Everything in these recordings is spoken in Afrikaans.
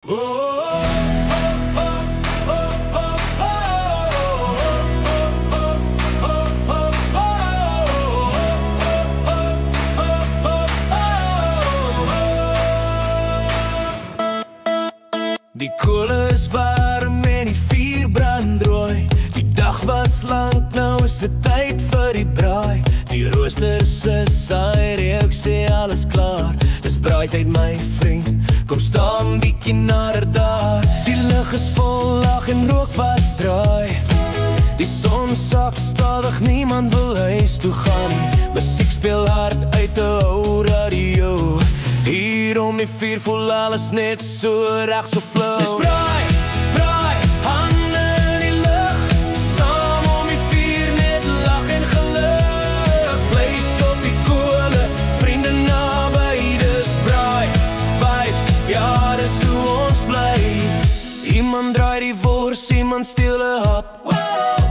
Die kolle is warm en die vuur brand rooi. Die dag was lank, nou is dit tyd vir die braai. Die rooster is saai, reuk sê alles klaar. Dis braaityd my vriend, kom staan bietjie nader daar. Die lug is vol lag en rook wat draai. Die son sak stadig, niemand wil huis toe gaan nie. Musiek speel hard uit 'n ou radio. Hier om die vuur voel alles net so reg so flow. Dis braai, braai, hande in die lug. Saam om die vuur net lag en geluk. Vleis op die kole, vriende naby. Dis braai, vibes, ja dis hoe ons bly. Iemand draai die wors, iemand steel 'n hap.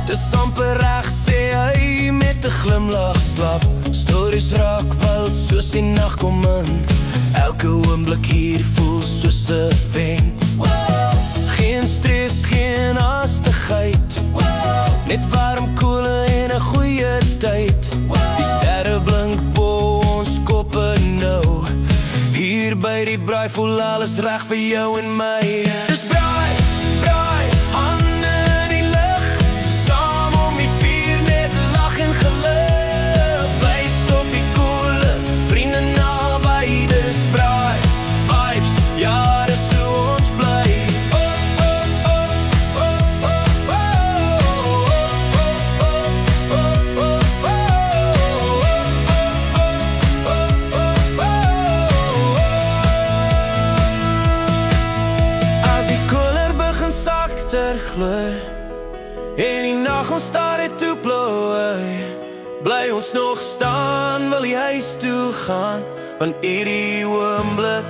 Dis amper reg sê hy met 'n glimlach slap. Stories raak wild soos die nag kom in. Elke oomblik hier voel soos 'n wen. Geen stres, geen haastigheid. Net warm koele en 'n goeie tyd. Die sterre blink bo ons koppe nou. Hier by die braai voel alles reg vir jou en my. Dis braai, braai, hande in die lug. Saam om die vuur net lag en geluk. Vleis op die koele, vriende naby. Dis braai, vibes, ja dis hoe ons bly. As die koeler begin sagter gloei en die nag ons daar het toe plooi, bly ons nog staan, wil die huis toe gaan. Van hierdie oomblik,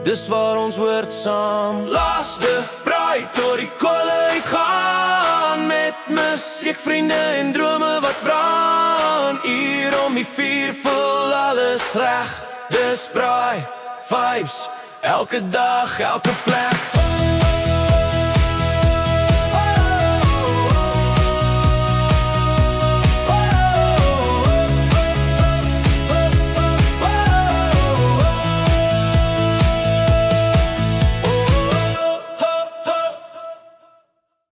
dis waar ons hoort saam. Laaste braai tot die kolle uitgaan. Met musiek, vriende en drome wat brand. Hier om die vuur voel alles reg. Dis braai, vibes, elke dag, elke plek.